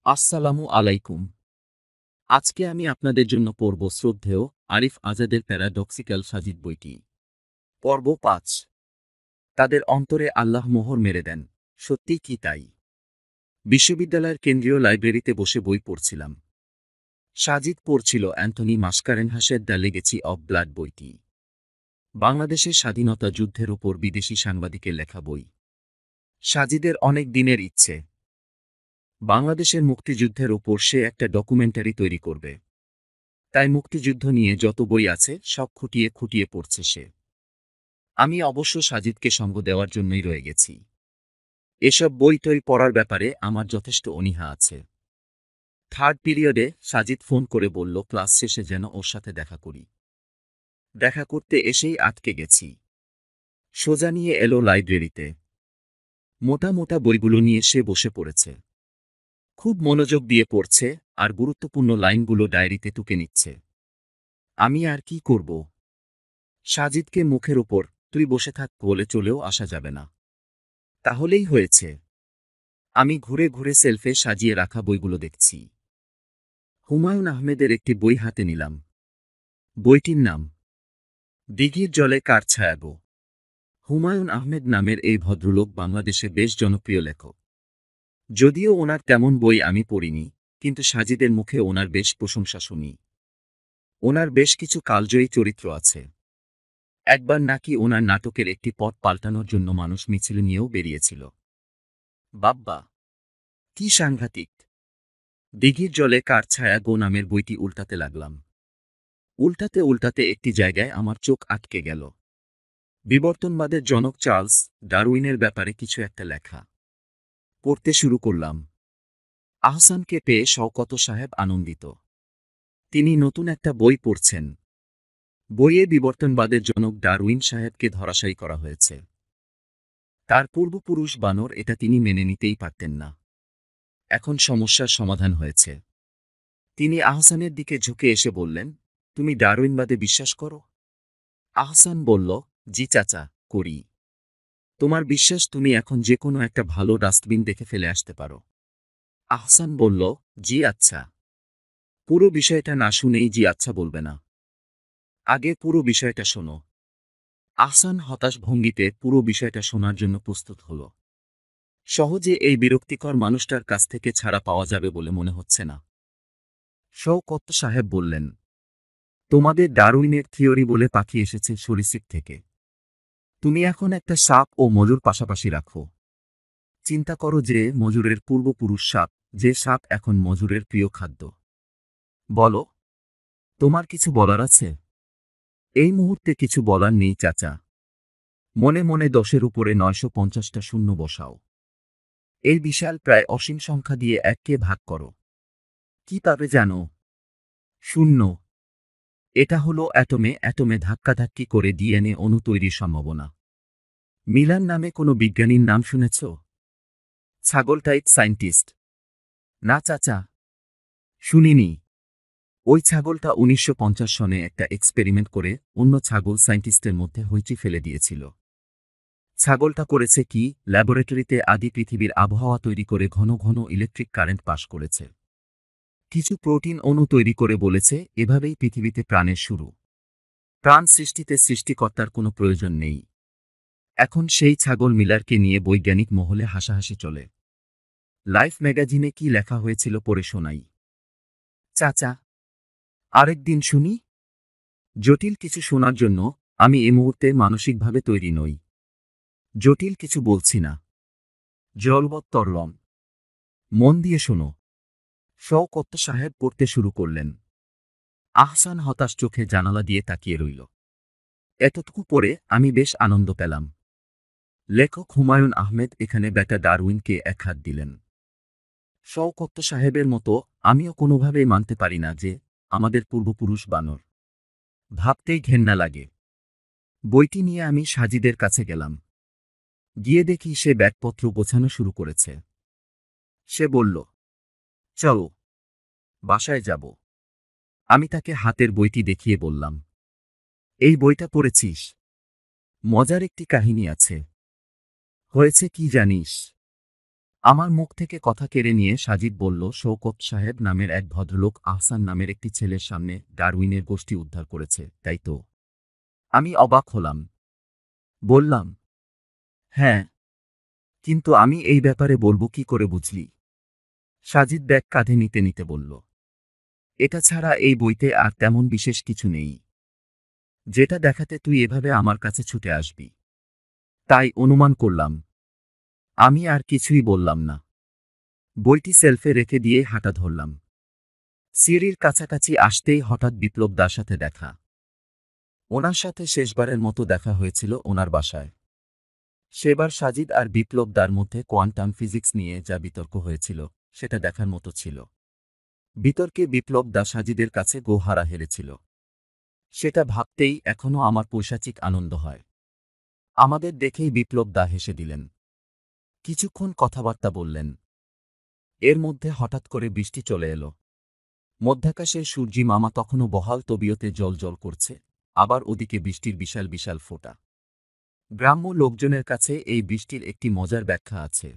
আসসালামু আলাইকুম। আজকে আমি আপনাদের জন্য পড়ব শ্রদ্ধেয় আরিফ আজাদের প্যারাডক্সিক্যাল সাজিদ বইটি। পর্ব ৫। তাদের অন্তরে আল্লাহ মোহর মেরে দেন। সত্যিই কি তাই? বিশ্ববিদ্যালয়ের কেন্দ্রীয় লাইব্রেরিতে বসে বই পড়ছিলাম। সাজিদ পড়ছিল অ্যান্থনি মাসকারেনহাসের দ্য লেগেসি অব ব্লাড বইটি। বাংলাদেশের স্বাধীনতা যুদ্ধের ওপর বিদেশি সাংবাদিকের লেখা বই। সাজিদের অনেক দিনের ইচ্ছে, বাংলাদেশের মুক্তিযুদ্ধের ওপর সে একটা ডকুমেন্টারি তৈরি করবে। তাই মুক্তিযুদ্ধ নিয়ে যত বই আছে সব খুঁটিয়ে খুঁটিয়ে পড়ছে সে। আমি অবশ্য সাজিদকে সঙ্গ দেওয়ার জন্যই রয়ে গেছি। এসব বই টই পড়ার ব্যাপারে আমার যথেষ্ট অনীহা আছে। থার্ড পিরিয়ডে সাজিদ ফোন করে বলল ক্লাস শেষে যেন ওর সাথে দেখা করি। দেখা করতে এসেই আটকে গেছি। সোজা নিয়ে এলো লাইব্রেরিতে। মোটা মোটা বইগুলো নিয়ে সে বসে পড়েছে। খুব মনোযোগ দিয়ে পড়ছে আর গুরুত্বপূর্ণ লাইনগুলো ডায়েরিতে টুকে নিচ্ছে। আমি আর কি করব? সাজিদকে মুখের ওপর তুই বসে থাক বলে চলেও আসা যাবে না। তাহলেই হয়েছে। আমি ঘুরে ঘুরে সেলফে সাজিয়ে রাখা বইগুলো দেখছি। হুমায়ূন আহমেদের একটি বই হাতে নিলাম। বইটির নাম দিঘির জলে কার ছায়া গো। হুমায়ূন আহমেদ নামের এই ভদ্রলোক বাংলাদেশে বেশ জনপ্রিয় লেখক। যদিও ওনার তেমন বই আমি পড়িনি, কিন্তু সাজিদের মুখে ওনার বেশ প্রশংসা শুনি। ওনার বেশ কিছু কালজয়ী চরিত্র আছে। একবার নাকি ওনার নাটকের একটি পট পাল্টানোর জন্য মানুষ মিছিল নিয়েও বেরিয়েছিল। বাব্বা, কি সাংঘাতিক! দিঘির জলে কার ছায়া গো নামের বইটি উল্টাতে লাগলাম। উল্টাতে উল্টাতে একটি জায়গায় আমার চোখ আটকে গেল। বিবর্তনবাদের জনক চার্লস ডারউইনের ব্যাপারে কিছু একটা লেখা। পড়তে শুরু করলাম। আহসানকে পেয়ে শওকত সাহেব আনন্দিত। তিনি নতুন একটা বই পড়ছেন। বইয়ে বিবর্তনবাদের জনক ডারউইন সাহেবকে ধরাশায়ী করা হয়েছে। তার পূর্বপুরুষ বানর, এটা তিনি মেনে নিতেই পারতেন না। এখন সমস্যার সমাধান হয়েছে। তিনি আহসানের দিকে ঝুঁকে এসে বললেন, তুমি ডারউইনবাদে বিশ্বাস করো? আহসান বলল, জি চাচা, করি। তোমার বিশ্বাস তুমি এখন যে কোনো একটা ভালো ডাস্টবিন দেখে ফেলে আসতে পারো? আহসান বলল, জি আচ্ছা। পুরো বিষয়টা না শুনেই জি আচ্ছা বলবে না। আগে পুরো বিষয়টা শোনো। আহসান হতাশ ভঙ্গিতে পুরো বিষয়টা শোনার জন্য প্রস্তুত হল। সহজে এই বিরক্তিকর মানুষটার কাছ থেকে ছাড়া পাওয়া যাবে বলে মনে হচ্ছে না। শওকত সাহেব বললেন, তোমাদের ডারউইনের থিওরি বলে পাখি এসেছে সরীসৃপ থেকে। তুমি এখন একটা সাপ ও মজুর পাশাপাশি রাখো। চিন্তা করো যে মজুরের পূর্বপুরুষ সাপ, যে সাপ এখন মজুরের প্রিয় খাদ্য। বলো, তোমার কিছু বলার আছে? এই মুহূর্তে কিছু বলার নেই চাচা। মনে মনে 10-এর উপরে 950টা শূন্য বসাও। এই বিশাল প্রায় অসীম সংখ্যা দিয়ে 1কে ভাগ করো। কি পাবে জানো? শূন্য। এটা হলো অ্যাটমে অ্যাটমে ধাক্কাধাক্কি করে ডিএনএ অণু তৈরির সম্ভাবনা। মিলান নামে কোনো বিজ্ঞানীর নাম শুনেছ? ছাগল টাইপ সায়েন্টিস্ট। না চাচা, শুনিনি। ওই ছাগলটা 1950 সনে একটা এক্সপেরিমেন্ট করে অন্য ছাগল সায়েন্টিস্টের মধ্যে হইচি ফেলে দিয়েছিল। ছাগলটা করেছে কি, ল্যাবরেটরিতে আদি পৃথিবীর আবহাওয়া তৈরি করে ঘন ঘন ইলেকট্রিক কারেন্ট পাস করেছে। কিছু প্রোটিন অণু তৈরি করে বলেছে এভাবেই পৃথিবীতে প্রাণের শুরু। প্রাণ সৃষ্টিতে সৃষ্টিকর্তার কোনো প্রয়োজন নেই। এখন সেই ছাগল মিলারকে নিয়ে বৈজ্ঞানিক মহলে হাসাহাসি চলে। লাইফ ম্যাগাজিনে কি লেখা হয়েছিল পড়ে শোনাই। চাচা, আরেকদিন শুনি। জটিল কিছু শোনার জন্য আমি এ মুহূর্তে মানসিকভাবে তৈরি নই। জটিল কিছু বলছি না। জলবত্তরলম। মন দিয়ে শোনো। শওকত সাহেব পড়তে শুরু করলেন। আহসান হতাশ চোখে জানালা দিয়ে তাকিয়ে রইল। এতটুকু পড়ে আমি বেশ আনন্দ পেলাম। লেখক হুমায়ূন আহমেদ এখানে বেটা ডারউইনকে এক হাত দিলেন। শওকত সাহেবের মতো আমিও কোনোভাবেই মানতে পারি না যে আমাদের পূর্বপুরুষ বানর। ভাবতেই ঘেন্না লাগে। বইটি নিয়ে আমি সাজিদের কাছে গেলাম। গিয়ে দেখি সে ব্যাগপত্র গোছানো শুরু করেছে। সে বলল, চলো, বাসায় যাব। আমি তাকে হাতের বইটি দেখিয়ে বললাম, এই বইটা পড়েছিস? মজার একটি কাহিনী আছে। হয়েছে কি জানিস? আমার মুখ থেকে কথা কেড়ে নিয়ে সাজিদ বলল, শৌকত সাহেব নামের এক ভদ্রলোক আহসান নামের একটি ছেলের সামনে ডারউইনের গোষ্ঠী উদ্ধার করেছে, তাই তো? আমি অবাক হলাম। বললাম, হ্যাঁ, কিন্তু আমি এই ব্যাপারে বলবো কি করে, বুঝলি? সাজিদ ব্যাগ কাঁধে নিতে নিতে বলল, এটা ছাড়া এই বইতে আর তেমন বিশেষ কিছু নেই, যেটা দেখাতে তুই এভাবে আমার কাছে ছুটে আসবি। তাই অনুমান করলাম। আমি আর কিছুই বললাম না। বইটি সেলফে রেখে দিয়ে হাঁটা ধরলাম। সিঁড়ির কাছাকাছি আসতেই হঠাৎ বিপ্লব দার সাথে দেখা। ওনার সাথে শেষবারের মতো দেখা হয়েছিল ওনার বাসায়। সেবার সাজিদ আর বিপ্লব দার মধ্যে কোয়ান্টাম ফিজিক্স নিয়ে যা বিতর্ক হয়েছিল সেটা দেখার মতো ছিল। বিতর্কে বিপ্লব দা সাজিদের কাছে গোহারা হেরেছিল। সেটা ভাবতেই এখনও আমার পৈশাচিক আনন্দ হয়। আমাদের দেখেই বিপ্লব দা হেসে দিলেন। কিছুক্ষণ কথাবার্তা বললেন। এর মধ্যে হঠাৎ করে বৃষ্টি চলে এলো। মধ্যাকাশে সূর্যি মামা তখনও বহাল তবিয়তে জ্বলজ্বল করছে, আবার ওদিকে বৃষ্টির বিশাল বিশাল ফোঁটা। গ্রাম্য লোকজনের কাছে এই বৃষ্টির একটি মজার ব্যাখ্যা আছে।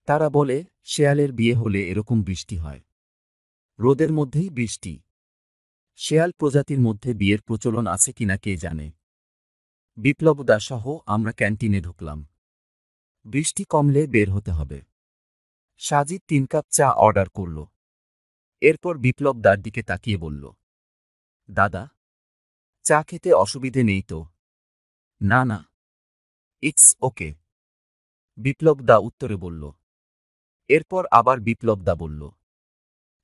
তারা বলে, শেয়ালের বিয়ে হলে এরকম বৃষ্টি হয়। রোদের মধ্যেই বৃষ্টি। শেয়াল প্রজাতির মধ্যে বিয়ের প্রচলন আছে কিনা কে জানে। বিপ্লব দাসহ আমরা ক্যান্টিনে ঢুকলাম। বৃষ্টি কমলে বের হতে হবে। সাজিদ 3 কাপ চা অর্ডার করল। এরপর বিপ্লব দার দিকে তাকিয়ে বলল, দাদা, চা খেতে অসুবিধে নেই তো? না না, ইটস ওকে, বিপ্লব দা উত্তরে বলল। এরপর আবার বিপ্লব দা বলল,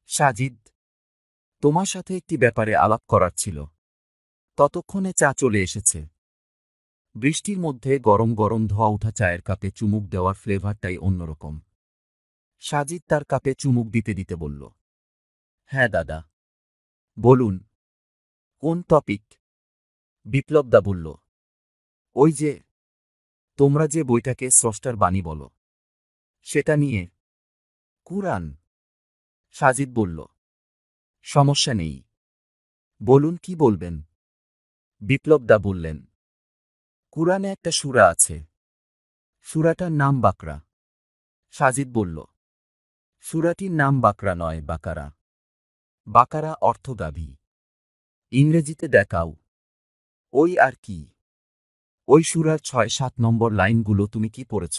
সাজিদ, তোমার সাথে একটি ব্যাপারে আলাপ করার ছিল। ততক্ষণে চা চলে এসেছে। বৃষ্টির মধ্যে গরম গরম ধোয়া ওঠা চায়ের কাপে চুমুক দেওয়ার ফ্লেভারটাই অন্যরকম। সাজিদ তার কাপে চুমুক দিতে দিতে বলল, হ্যাঁ দাদা, বলুন। কোন টপিক? বিপ্লব দা বলল, ওই যে, তোমরা যে বইটাকে স্রষ্টার বাণী বলো, সেটা নিয়ে। কুরআন? সাজিদ বলল, সমস্যা নেই, বলুন কি বলবেন। বিপ্লব দা বললেন, কুরআনে একটা সূরা আছে। সূরাটার নাম বাকরা। সাজিদ বলল, সূরাটির নাম বাকরা নয়, বাকারা। বাকারা অর্থ গাভী। ইংরেজিতে দেখাও। ওই আর কি। ওই সূরার 6-7 নম্বর লাইনগুলো তুমি কি পড়েছ?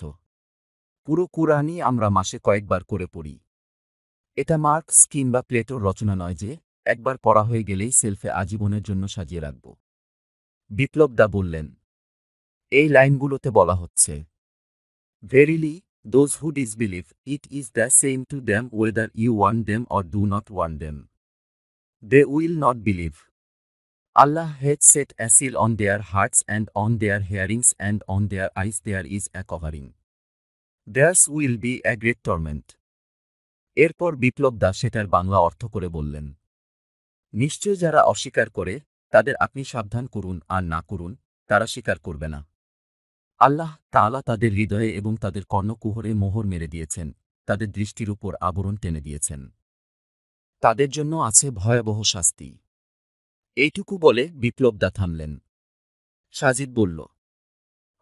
পুরো কুরআনই আমরা মাসে কয়েকবার করে পড়ি। এটা মার্কস কিংবা প্লেটোর রচনা নয় যে একবার পড়া হয়ে গেলেই সেলফে আজীবনের জন্য সাজিয়ে রাখব। বিপ্লব দা বললেন, এই লাইনগুলোতে বলা হচ্ছে, verily, those who disbelieve, it is the same to them whether you want them or do not want them. They will not believe. Allah hath set a seal on their hearts and on their hearings and on their eyes there is a covering. Theirs will be a great torment. এরপর বিপ্লব দা সেটার বাংলা অর্থ করে বললেন, নিশ্চয় যারা অস্বীকার করে তাদের আপনি সাবধান করুন, আর না করুন তারা স্বীকার করবে না। আল্লাহ তাআলা তাদের হৃদয়ে এবং তাদের কর্ণকুহরে মোহর মেরে দিয়েছেন, তাদের দৃষ্টির উপর আবরণ টেনে দিয়েছেন। তাদের জন্য আছে ভয়াবহ শাস্তি। এইটুকু বলে বিপ্লব দা থামলেন। সাজিদ বলল,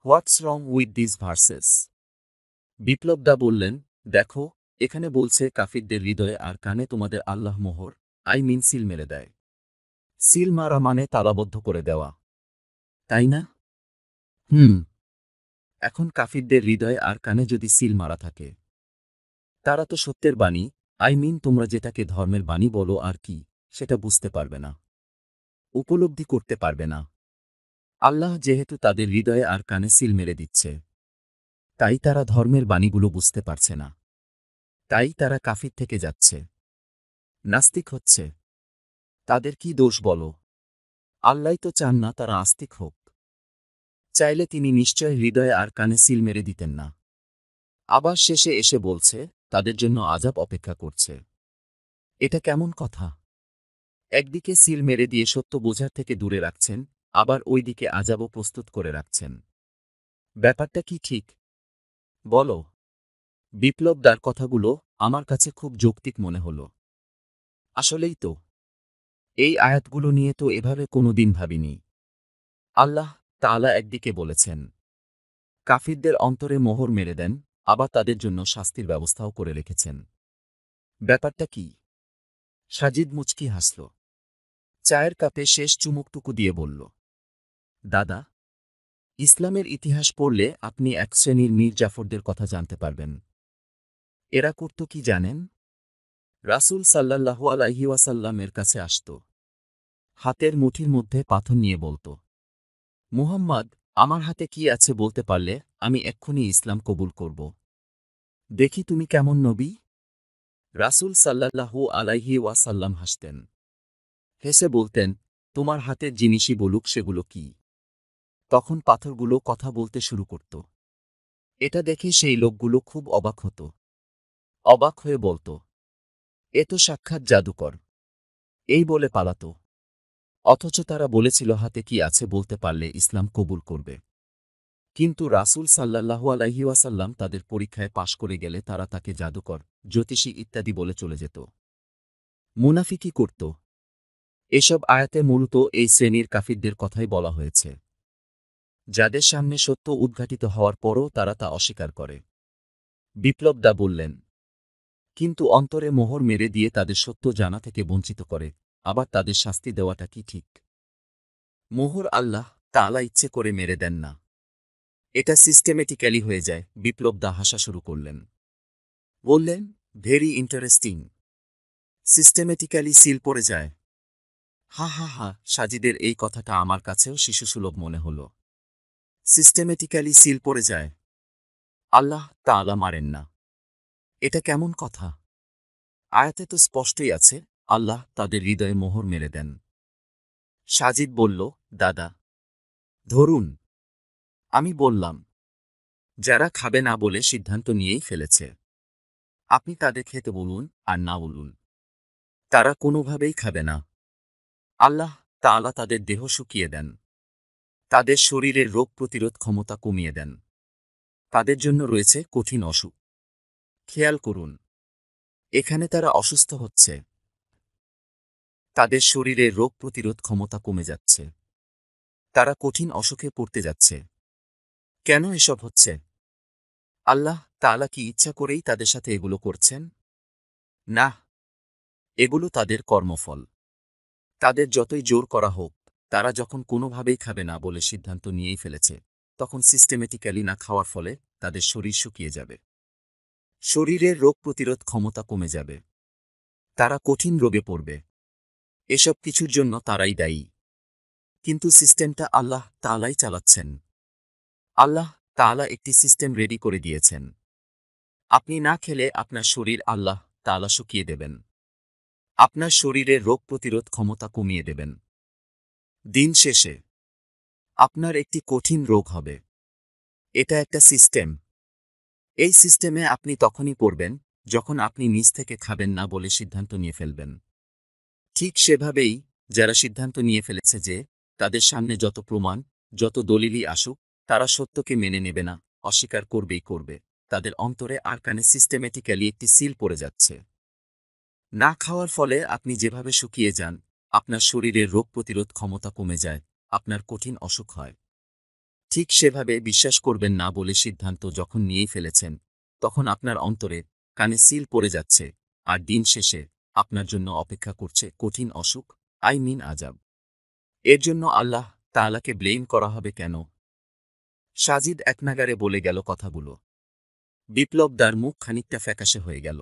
হোয়াটস রং উইথ দিস ভার্সেস? বিপ্লব দা বললেন, দেখো, এখানে বলছে কাফিরদের হৃদয়ে আর কানে তোমাদের আল্লাহ মোহর, সিল মেরে দেয়। সিল মারা মানে তালাবদ্ধ করে দেওয়া, তাই না? এখন কাফিরদের হৃদয়ে আর কানে যদি সিল মারা থাকে, তারা তো সত্যের বাণী, তোমরা যেটাকে ধর্মের বাণী বলো আর কি, সেটা বুঝতে পারবে না, উপলব্ধি করতে পারবে না। আল্লাহ যেহেতু তাদের হৃদয়ে আর কানে সিল মেরে দিচ্ছে, তাই তারা ধর্মের বাণীগুলো বুঝতে পারছে না। তাই তারা কাফির থেকে যাচ্ছে, নাস্তিক হচ্ছে। তাদের কি দোষ বলো? আল্লাহ তো চান না তারা আস্তিক হোক। চাইলে তিনি নিশ্চয় হৃদয়ে আর কানে সিল মেরে দিতেন না। আবার শেষে এসে বলছে, তাদের জন্য আযাব অপেক্ষা করছে। এটা কেমন কথা? একদিকে সিল মেরে দিয়ে সত্য বোঝার থেকে দূরে রাখছেন, আবার ওইদিকে আযাবও প্রস্তুত করে রাখছেন। ব্যাপারটা কি ঠিক বলো? বিপ্লব দার কথাগুলো আমার কাছে খুব যৌক্তিক মনে হল। আসলেই তো, এই আয়াতগুলো নিয়ে তো এভাবে কোনোদিন ভাবিনি। আল্লাহ তাআলা একদিকে বলেছেন, কাফিরদের অন্তরে মোহর মেরে দেন, আবার তাদের জন্য শাস্তির ব্যবস্থাও করে রেখেছেন। ব্যাপারটা কি? সাজিদ মুচকি হাসল। চায়ের কাপে শেষ চুমুকটুকু দিয়ে বলল, দাদা, ইসলামের ইতিহাস পড়লে আপনি এক শ্রেণীর মীর জাফরদের কথা জানতে পারবেন। এরা করত কি জানেন? রাসূল সাল্লাল্লাহু আলাইহি ওয়াসাল্লামের কাছে আসত। হাতের মুঠির মধ্যে পাথর নিয়ে বলত, মুহাম্মদ, আমার হাতে কি আছে বলতে পারলে আমি এক্ষুনি ইসলাম কবুল করব। দেখি তুমি কেমন নবী? রাসূল সাল্লাল্লাহু আলাইহি ওয়াসাল্লাম হাসতেন। হেসে বলতেন, তোমার হাতের জিনিসই বলুক সেগুলো কি। তখন পাথরগুলো কথা বলতে শুরু করত। এটা দেখে সেই লোকগুলো খুব অবাক হতো। অবাক হয়ে বলত, এ তো সাক্ষাৎ জাদুকর। এই বলে পালাত। অথচ তারা বলেছিল হাতে কি আছে বলতে পারলে ইসলাম কবুল করবে। কিন্তু রাসূল সাল্লাল্লাহু আলাইহি ওয়াসাল্লাম তাদের পরীক্ষায় পাশ করে গেলে তারা তাকে জাদুকর, জ্যোতিষী ইত্যাদি বলে চলে যেত। মুনাফিকি করত। এসব আয়াতে মূলত এই শ্রেণীর কাফিরদের কথাই বলা হয়েছে, যাদের সামনে সত্য উদ্ঘাটিত হওয়ার পরও তারা তা অস্বীকার করে। বিপ্লব দা বললেন, কিন্তু অন্তরে মোহর মেরে দিয়ে তাদের সত্য জানা থেকে বঞ্চিত করে, আবার তাদের শাস্তি দেওয়াটা কি ঠিক? মোহর আল্লাহ তাআলা ইচ্ছে করে মেরে দেন না। এটা সিস্টেমেটিক্যালি হয়ে যায়। বিপ্লব দা হাসা শুরু করলেন। বললেন, ভেরি ইন্টারেস্টিং। সিস্টেমেটিক্যালি সিল পড়ে যায়। হা হা হা, সাজিদের এই কথাটা আমার কাছেও শিশুসুলভ মনে হল। সিস্টেমেটিক্যালি সিল পড়ে যায়, আল্লাহ তাআলা মারেন না। এটা কেমন কথা? আয়াতে তো স্পষ্টই আছে, আল্লাহ তাদের হৃদয়ে মোহর মেরে দেন। সাজিদ বলল, দাদা, ধরুন আমি বললাম, যারা খাবে না বলে সিদ্ধান্ত নিয়েই ফেলেছে, আপনি তাদের খেতে বলুন আর না বলুন, তারা কোনোভাবেই খাবে না। আল্লাহ তাআলা তাদের দেহ শুকিয়ে দেন, তাদের শরীরের রোগ প্রতিরোধ ক্ষমতা কমিয়ে দেন, তাদের জন্য রয়েছে কঠিন অসুখ। খেয়াল করুন, এখানে তারা অসুস্থ হচ্ছে, তাদের শরীরের রোগ প্রতিরোধ ক্ষমতা কমে যাচ্ছে, তারা কঠিন অসুখে পড়তে যাচ্ছে। কেন এসব হচ্ছে? আল্লাহ তাআলা কি ইচ্ছা করেই তাদের সাথে এগুলো করছেন? না, এগুলো তাদের কর্মফল। তাদের যতই জোর করা হোক, তারা যখন কোনোভাবেই খাবে না বলে সিদ্ধান্ত নিয়েই ফেলেছে, তখন সিস্টেমেটিক্যালি না খাওয়ার ফলে তাদের শরীর শুকিয়ে যাবে, শরীরের রোগ প্রতিরোধ ক্ষমতা কমে যাবে, তারা কঠিন রোগে পড়বে। এসব কিছুর জন্য তারাই দায়ী। কিন্তু সিস্টেমটা আল্লাহ তাআলাই চালাচ্ছেন। আল্লাহ তাআলা একটি সিস্টেম রেডি করে দিয়েছেন। আপনি না খেলে আপনার শরীর আল্লাহ তাআলা শুকিয়ে দেবেন, আপনার শরীরের রোগ প্রতিরোধ ক্ষমতা কমিয়ে দেবেন। দিন শেষে আপনার একটি কঠিন রোগ হবে। এটা একটা সিস্টেম। এই সিস্টেমে আপনি তখনই পড়বেন যখন আপনি নিজ থেকে খাবেন না বলে সিদ্ধান্ত নিয়ে ফেলবেন। ঠিক সেভাবেই যারা সিদ্ধান্ত নিয়ে ফেলেছে যে তাদের সামনে যত প্রমাণ, যত দলিলই আসুক, তারা সত্যকে মেনে নেবে না, অস্বীকার করবেই করবে, তাদের অন্তরে আর কানে সিস্টেমেটিক্যালি একটি সিল পড়ে যাচ্ছে। না খাওয়ার ফলে আপনি যেভাবে শুকিয়ে যান, আপনার শরীরের রোগ প্রতিরোধ ক্ষমতা কমে যায়, আপনার কঠিন অসুখ হয়। ঠিক সেভাবে বিশ্বাস করবেন না বলে সিদ্ধান্ত যখন নিয়েই ফেলেছেন, তখন আপনার অন্তরে কানে সিল পড়ে যাচ্ছে, আর দিন শেষে আপনার জন্য অপেক্ষা করছে কঠিন অসুখ, আজাব। এর জন্য আল্লাহ তাআলাকে ব্লেম করা হবে কেন? সাজিদ একনাগারে বলে গেল কথাগুলো। বিপ্লব দার মুখ খানিকটা ফ্যাকাশে হয়ে গেল।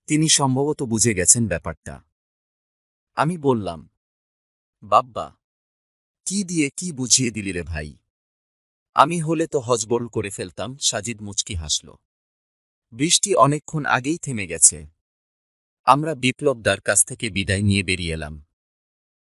তিনি সম্ভবত বুঝে গেছেন ব্যাপারটা। আমি বললাম, বাব্বা, কি দিয়ে কি বুঝিয়ে দিলি রে ভাই? আমি হলে তো হজবরল করে ফেলতাম। সাজিদ মুচকি হাসল। বৃষ্টি অনেকক্ষণ আগেই থেমে গেছে। আমরা বিপ্লব দার কাছ থেকে বিদায় নিয়ে বেরিয়ে এলাম।